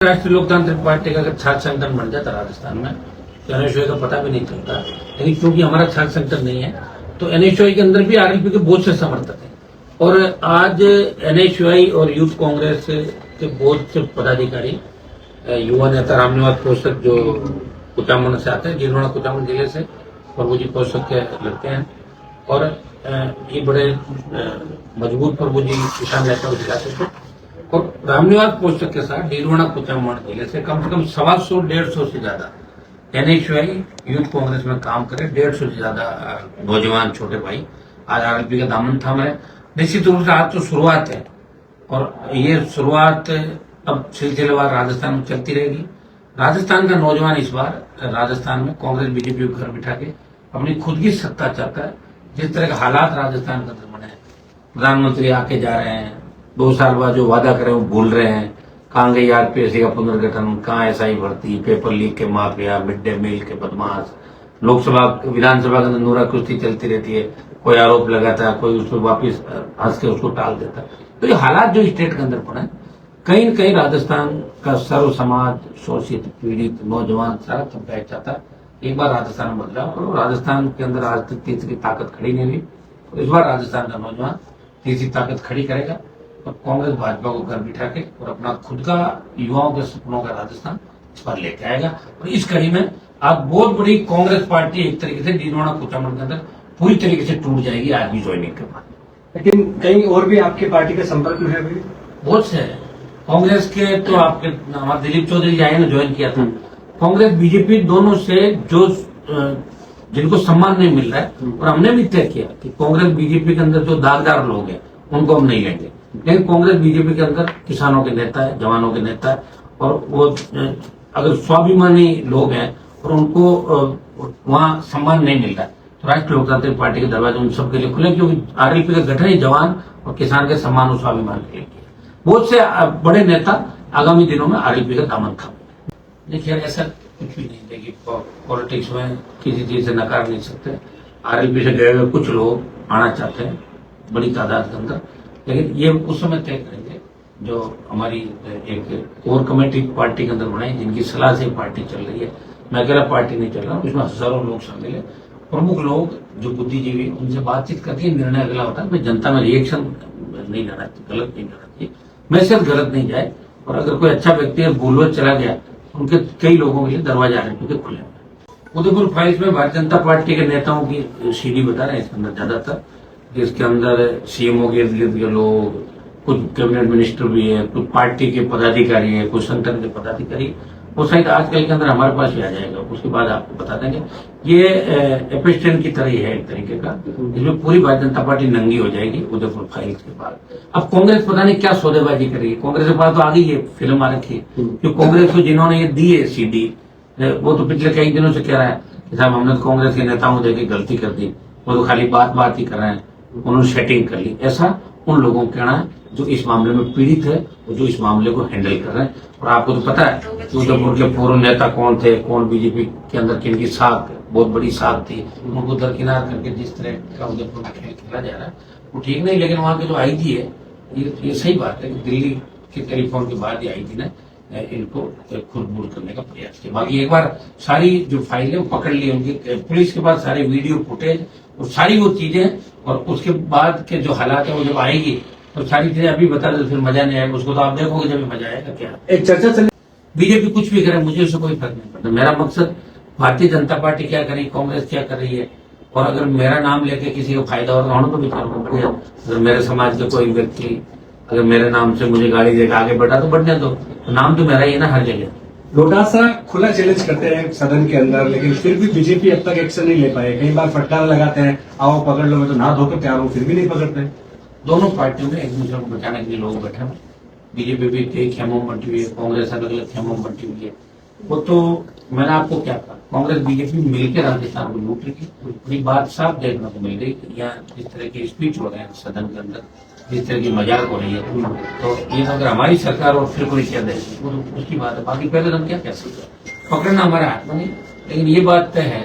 राष्ट्रीय लोकतांत्रिक पार्टी का अगर छात्र संगठन बन जाता राजस्थान में तो एनएसयूआई का पता भी नहीं चलता, लेकिन क्योंकि हमारा छात्र संगठन नहीं है तो एनएसयूआई के अंदर भी आरएलपी के बहुत से समर्थक हैं। और आज एनएसयूआई और यूथ कांग्रेस के बहुत से पदाधिकारी, युवा नेता रामनिवास पोषक जो कुचामन से आते हैं, जिन्होंने कुचामन जिले से प्रभुजी पोषक के लड़के हैं, और ये बड़े मजबूत प्रभुजी किसान नेता जिला से, और रामनिवास पोषक के साथ डीरवाना कुचामन जिले से कम 125 से ज्यादा एनएसयूआई यूथ कांग्रेस में काम करे। 150 से ज्यादा नौजवान छोटे भाई आज आरएलपी का दामन थाम रहे। निश्चित रूप से आज तो शुरुआत है और ये शुरुआत अब सिलसिलेवार राजस्थान में चलती रहेगी। राजस्थान का नौजवान इस बार राजस्थान में कांग्रेस बीजेपी को घर बिठा के अपनी खुद की सत्ता चाहता है। जिस तरह के हालात राजस्थान के अंदर बने हैं, प्रधानमंत्री आके जा रहे हैं, 2 साल बाद जो वादा करे वो भूल रहे हैं, कहाँ गई आरपीएससी का पुनर्गठन, कहाँ एसआई भर्ती, पेपर लीक के माफिया, मिड डे मील के बदमाश, लोकसभा विधानसभा के अंदर नूरा कुश्ती चलती रहती है, कोई आरोप लगाता है, कोई उसको वापिस हंस के उसको टाल देता है। तो ये हालात जो स्टेट के अंदर पड़े, कहीं न कहीं राजस्थान का सर्व समाज, शोषित पीड़ित नौजवान सारा तबका चाहता है एक बार राजस्थान में बदलाव करो। राजस्थान के अंदर आज तक तीसरी ताकत खड़ी नहीं हुई, तो इस बार राजस्थान का नौजवान तीसरी ताकत खड़ी करेगा और कांग्रेस भाजपा को घर बिठा के और अपना खुद का युवाओं के सपनों का राजस्थान इस पर लेके आएगा। और इस कड़ी में आज बहुत बड़ी कांग्रेस पार्टी एक तरीके से डीरवाना कुचामन के अंदर पूरी तरीके से टूट जाएगी आज भी ज्वाइनिंग के बाद। लेकिन कहीं और भी आपकी पार्टी के संपर्क में है भाई? बहुत से कांग्रेस के तो आपके हमारे दिलीप चौधरी जी आए ना, ज्वाइन किया था। कांग्रेस बीजेपी दोनों से जो जिनको सम्मान नहीं मिल रहा है, और हमने भी तय किया कि कांग्रेस बीजेपी के अंदर जो दागदार लोग हैं उनको हम नहीं लेंगे, लेकिन कांग्रेस बीजेपी के अंदर किसानों के नेता है, जवानों के नेता है, और वो अगर स्वाभिमानी लोग हैं और उनको वहां सम्मान नहीं मिल रहा है तो राष्ट्रीय लोकतांत्रिक पार्टी के दरवाजे उन सबके लिए खुले, क्योंकि आरएलपी का गठन ही जवान और किसान के सम्मान और स्वाभिमान के लिए किया। बहुत से बड़े नेता आगामी दिनों में आरएलपी का दामन थाम। देखिए ऐसा कुछ भी नहीं, देखिए पॉलिटिक्स में किसी चीज से नकार नहीं सकते। आरएलपी से गए हुए कुछ लोग आना चाहते हैं बड़ी तादाद के अंदर, लेकिन ये उस समय तय करेंगे जो हमारी एक कोर कमेटी पार्टी के अंदर बनाई, जिनकी सलाह से पार्टी चल रही है। मैं अकेला पार्टी नहीं चल रहा हूँ, इसमें हजारों लोग शामिल है, प्रमुख लोग जो बुद्धिजीवी, उनसे बातचीत करके निर्णय अगला होता है। मैं जनता में रिएक्शन नहीं लेना, गलत नहीं लेना चाहिए, मैसेज गलत नहीं जाए। और अगर कोई अच्छा व्यक्ति है भूलवश चला गया, उनके कई लोगों के लिए दरवाजे आरएलपी के खुले हैं। उदयपुर फाइल्स में भारतीय जनता पार्टी के नेताओं की सीडी बता रहे हैं इसके अंदर ज्यादातर, जिसके अंदर सीएमओ के इर्द गिर्द के लोग, कुछ कैबिनेट मिनिस्टर भी है, कुछ पार्टी के पदाधिकारी है, कुछ संगठन के पदाधिकारी। वो शायद आजकल के अंदर हमारे पास भी आ जाएगा, उसके बाद आपको बता देंगे। ये एपिस्टेन की तरह ही है एक तरीके का, इसमें पूरी भारतीय जनता पार्टी नंगी हो जाएगी उदयपुर फाइल्स के बाद। अब कांग्रेस पता नहीं क्या सौदेबाजी करेगी, कांग्रेस के पास तो आ गई है फिल्म आ रखी है। जो कांग्रेस को जिन्होंने ये दी है सीडी, वो तो पिछले कई दिनों से कह रहा है कि साहब हमने तो कांग्रेस के नेताओं को देकर गलती कर दी, वो तो खाली बात ही कर रहे हैं, उन्होंने सेटिंग कर ली। ऐसा उन लोगों को कहना है जो इस मामले में पीड़ित है और जो इस मामले को हैंडल कर रहे हैं। और आपको तो पता है उदयपुर के पूर्व नेता कौन थे, कौन बीजेपी के अंदर किनकी साख, बहुत बड़ी साख थी, उनको दरकिनार करके जिस तरह का उदयपुर में खेल खेला जा रहा है वो ठीक नहीं। लेकिन वहां के जो आईजी है, ये सही बात है कि दिल्ली के टेलीफोन के बाद ये आईजी ने इनको खुरबुर करने का प्रयास किया। बाकी एक बार सारी जो फाइलें वो पकड़ ली, उनकी पुलिस के पास सारे वीडियो फुटेज और सारी वो चीजें, और उसके बाद के जो हालात है वो जब आएगी तो सारी चीजें अभी बता दो, फिर मजा नहीं आएगा। उसको तो आप देखोगे जब मजा आएगा। क्या एक चर्चा चली, बीजेपी कुछ भी करे मुझे उससे कोई फर्क नहीं पड़ता। मेरा मकसद भारतीय जनता पार्टी क्या कर रही है, कांग्रेस क्या कर रही है, और अगर मेरा नाम लेके किसी को फायदा हो रहा तो विचार बढ़िया। अगर मेरे समाज के कोई व्यक्ति अगर मेरे नाम से मुझे गाड़ी देकर आगे बढ़ा तो बढ़ने दो, तो नाम तो मेरा ही है ना हर जगह। लोटा सा खुला चैलेंज करते हैं सदन के अंदर, लेकिन फिर भी बीजेपी अब तक एक्शन नहीं ले पाए। कई बार फटकार लगाते हैं, आओ पकड़ लो, मैं तो ना धोकर तैयार हूँ, फिर भी नहीं पकड़ते। दोनों पार्टियों में एक दूसरे को बचाने के लिए लोग बैठे हैं। बीजेपी भी कई खेमों में बंटी हुई है, कांग्रेस अलग अलग खेमों में बंटी हुई है। वो तो मैंने आपको क्या कहा, कांग्रेस बीजेपी मिलकर राजस्थान को लूट रही है। ये बात साफ देखने को मिल रही है। यहाँ जिस तरह की स्पीच हो रहे हैं सदन के अंदर, जिस तरह की मजाक हो रही है, तो ये अगर हमारी सरकार और फिर कोई क्या देगी वो तो उसकी बात है। बाकी पहले हम क्या कह सकते हैं, पकड़ना हमारे हाथ में नहीं। लेकिन ये बात तय है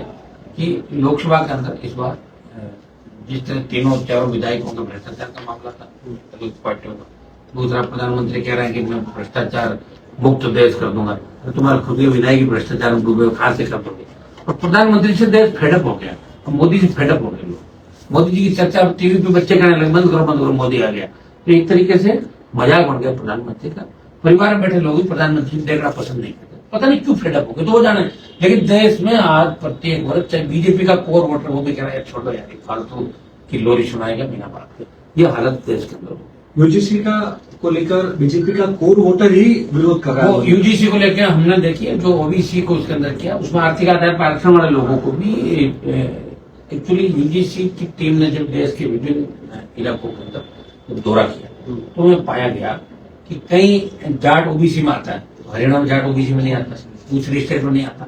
कि लोकसभा के अंदर इस बार जिस तरह तीनों चारों विधायकों का भ्रष्टाचार का मामला था पार्टियों का, दूसरा प्रधानमंत्री कह रहे हैं कि मैं भ्रष्टाचार मुक्त देश कर दूंगा, तो तुम्हारे खुद के विधायक भ्रष्टाचार में डूबे कहां से कर दोगे। और प्रधानमंत्री से देश फेडअप हो गया, और मोदी से फेडअप हो गए लोग। मोदी जी की चर्चा टीवी पे बच्चे कहने लगे बंद करो मोदी आ गया। तो एक तरीके से मजाक बन गया प्रधानमंत्री का। परिवार में बैठे लोग भी प्रधानमंत्री देखना पसंद नहीं करते, पता नहीं क्यों फेडअप हो गए, तो वो जाने। लेकिन देश में आज प्रत्येक वर्ग, चाहे बीजेपी का कोर वोटर वो भी कह रहा है छोड़ो यार फालतू की लोरी सुनाएगा बिना बात के। ये हालत देश के अंदर हो। यूजीसी का को लेकर बीजेपी का कोर वोटर ही विरोध कर रहा वो है। यूजीसी को लेकर हमने देखिए जो ओबीसी को उसके अंदर किया, उसमें आर्थिक आधार पर आरक्षण वाले लोगों को भी एक्चुअली यूजीसी की टीम ने जब देश के विभिन्न इलाकों के अंदर दौरा किया तो हमें पाया गया कि कई जाट ओबीसी में आता है, हरियाणा में जाट ओबीसी में नहीं आता, दूसरी स्टेट में नहीं आता,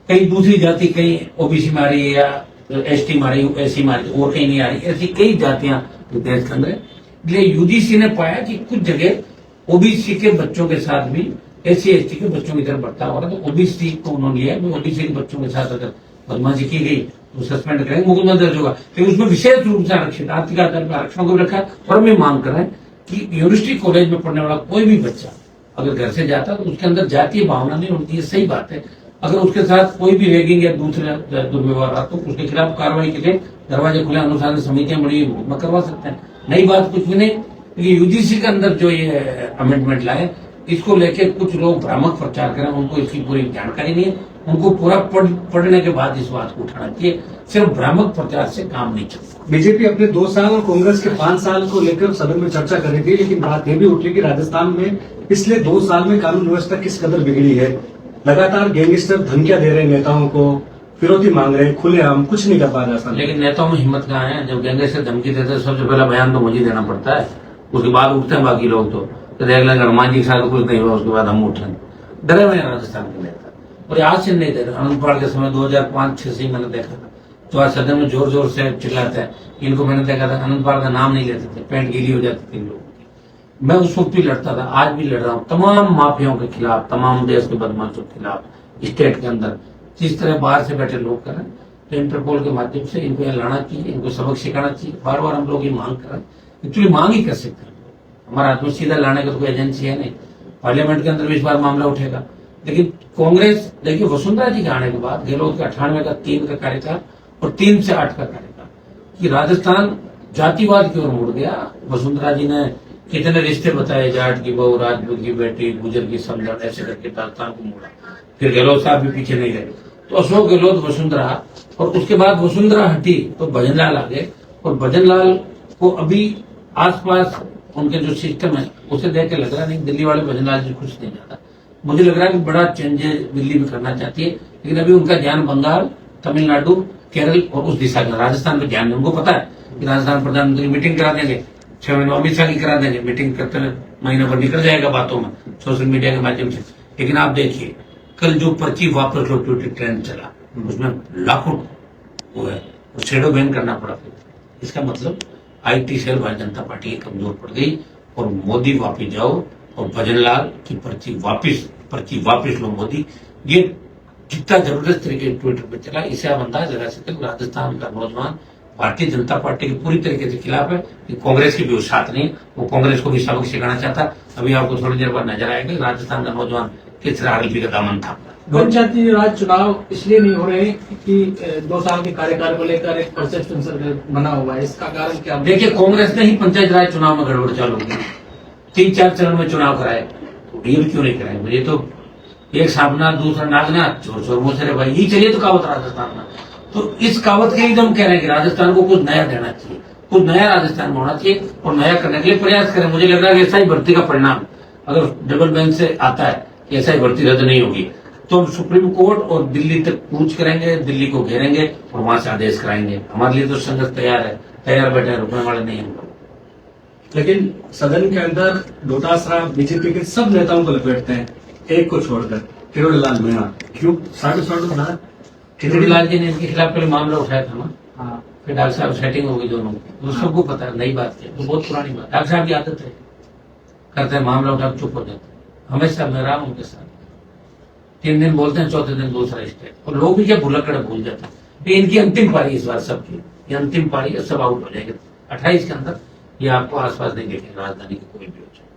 कई दूसरी जाति कहीं ओबीसी में आ रही है या एसटी में आ रही है, एसी में आ रही है, और कहीं नहीं आ रही, ऐसी कई जातियां देश के अंदर है। इसलिए यूजीसी ने पाया कि कुछ जगह ओबीसी के बच्चों के साथ भी एससी एसटी के बच्चों की तरफ बढ़ता हो रहा है, तो ओबीसी को उन्होंने लिया। ओबीसी के बच्चों के साथ अगर बदमाशी की गई तो सस्पेंड करेंगे, मुकदमा दर्ज होगा। लेकिन उसमें विशेष रूप से आरक्षित आर्थिक आधार पर आरक्षण को भी रखा है। और हम ये मांग कर रहे हैं कि यूनिवर्सिटी कॉलेज में पढ़ने वाला कोई भी बच्चा अगर घर से जाता तो उसके अंदर जातीय भावना नहीं होती है, सही बात है। अगर उसके साथ कोई भी रैगिंग या दूसरा दुर्व्यवहार आता तो उसके खिलाफ कार्रवाई के लिए दरवाजे खुले, अनुशासन समितियां बड़ी हुई करवा सकते हैं। नई बात कुछ भी नहीं। क्योंकि यूजीसी के अंदर जो ये अमेंडमेंट लाए इसको लेके कुछ लोग भ्रामक प्रचार करें, उनको इसकी पूरी जानकारी नहीं है। उनको पूरा पढ़ने के बाद इस बात को उठाना चाहिए। सिर्फ भ्रामक प्रचार से काम नहीं चलता। बीजेपी अपने 2 साल और कांग्रेस के 5 साल को लेकर सदन में चर्चा कर रही थी, लेकिन बात यह भी उठी कि राजस्थान में पिछले 2 साल में कानून व्यवस्था किस कदर बिगड़ी है। लगातार गैंगस्टर धमकियां दे रहे नेताओं को, फिरौती मांग रहे, खुलेआम कुछ नहीं कर पा रहा। लेकिन नेताओं में हिम्मत कहाँ है। जब गैंगस्टर धमकी देते हैं सबसे पहला बयान तो मुझे देना पड़ता है, उसके बाद उठते हैं बाकी लोग। तो देख लेंगे हनुमान जी के साथ कुछ नहीं हुआ, उसके बाद हम उठेंगे। डरे हुए हैं राजस्थान के नेता, और आज से नहीं दे रहे। आनंद पाल के समय 2005-6 से मैंने देखा था, तो आज सदन में जोर जोर से चिल्लाते हैं। इनको मैंने देखा था आनंद पाल का नाम नहीं लेते थे, पैंट गीली हो जाती थी इन लोगों की। मैं उस वक्त भी लड़ता था, आज भी लड़ रहा हूँ तमाम माफियाओं के खिलाफ, तमाम देश के बदमाशों के खिलाफ। स्टेट के अंदर जिस तरह बाहर से बैठे लोग करें, तो इंटरपोल के माध्यम से इनको यहाँ लाना चाहिए, इनको सबक सिखाना चाहिए। बार बार हम लोग ये मांग कर रहे हैं, एक्चुअली मांग ही कर सकते हैं। हमारा आत्म सीधा लाने का तो कोई एजेंसी है नहीं। पार्लियामेंट के अंदर भी इस बार मामला उठेगा। लेकिन कांग्रेस देखिए वसुंधरा जी के आने के बाद गहलोत का 98 का 3 का कार्यकाल और 3 से 8 का कार्यकाल, कि राजस्थान जातिवाद की ओर मुड़ गया। वसुंधरा जी ने कितने रिश्ते बताए, जाट की बहू, राजपूत की बेटी, गुजर की समझौत, ऐसे करके राजस्थान को मोड़ा। फिर गहलोत साहब भी पीछे नहीं रहे, तो अशोक गहलोत वसुंधरा, और उसके बाद वसुंधरा हटी तो भजनलाल आ गए। और भजनलाल को अभी आसपास उनके जो सिस्टम है उसे देख के लग रहा नहीं दिल्ली वाले भजनलाल जी खुश नहीं जाता। मुझे लग रहा है कि बड़ा चेंजेस दिल्ली भी करना चाहती है, लेकिन अभी उनका ध्यान बंगाल, तमिलनाडु, केरल और उस दिशा का, राजस्थान पे ध्यान है। उनको पता है कि राजस्थान प्रधानमंत्री मीटिंग करा देंगे, 6 महीने अमित शाह की करा देंगे, मीटिंग करते हुए महीने भर निकल जाएगा बातों में सोशल मीडिया के माध्यम से। लेकिन आप देखिए कल जो पर्ची वापस लो ट्रेंड चला, उसमें लाखों वो है, शेडो बैन करना पड़ा। इसका मतलब IT cell Bharatiya Janata party की कमजोर पड़ गई। और मोदी वापिस जाओ और भजनलाल की पर्ची वापिस लो मोदी, ये जितना जबरदस्त तरीके से ट्विटर पर चला, इसे आप अंदाज लगा सकते हैं। राजस्थान का नौजवान भारतीय जनता पार्टी के पूरी तरीके से खिलाफ है, कि कांग्रेस की भी साथ नहीं, वो कांग्रेस को भी सबक सिखाना चाहता। अभी आपको थोड़ी देर बाद नजर आएगा राजस्थान का नौजवान किस तरह आरएलपी का दामन था। पंचायती राज चुनाव इसलिए नहीं हो रहे कि 2 साल के कार्यकाल को लेकर एक परसेप्शन बना हुआ है, इसका कारण क्या? देखिए कांग्रेस ने ही पंचायत राज चुनाव में गड़बड़ चालू की, 3-4 चरण में चुनाव कराए, ये क्यों नहीं कराए? मुझे तो एक सामना दूसरा नागना, चोर चोर मोसरे भाई, यही चलिए तो कहावत राजस्थान में। तो इस कहावत के लिए हम कह रहे हैं कि राजस्थान को कुछ नया देना चाहिए, कुछ नया राजस्थान में होना चाहिए, और नया करने के लिए प्रयास करें। मुझे लग रहा है कि ऐसा ही भर्ती का परिणाम अगर डबल बेंच से आता है कि ऐसा ही भर्ती रद्द नहीं होगी, तो हम सुप्रीम कोर्ट और दिल्ली तक कूच करेंगे, दिल्ली को घेरेंगे और वहां से आदेश कराएंगे। हमारे लिए तो संघर्ष तैयार है, तैयार बैठे हैं, रुकने वाले नहीं हैं। लेकिन सदन के अंदर डोटासरा बीजेपी के सब नेताओं को लपेटते हैं, एक को छोड़कर किरोड़ीलाल मीणा। क्यों? 7.5 बना। किरोड़ीलाल जी ने इनके खिलाफ पहले मामला उठाया था ना, हाँ, फिर डॉक्टर साहब सेटिंग हो गई दोनों की, वो सबको पता है, नई बात है, तो बहुत पुरानी बात। डॉक्टर साहब की आदत है, करते हैं मामला उठा चुप हो जाते हैं। हमेशा मैं रहा हूं उनके साथ, 3 दिन बोलते हैं, चौथे दिन दूसरा स्टेट, और लोग भी क्या भुलक्कड़ भूल जाते हैं। इनकी अंतिम पारी इस बार सबकी, ये अंतिम पारी है, सब आउट हो जाएंगे 28 के अंदर। ये आपको आसपास नहीं देखेंगे राजधानी की कोई भी हो जाए।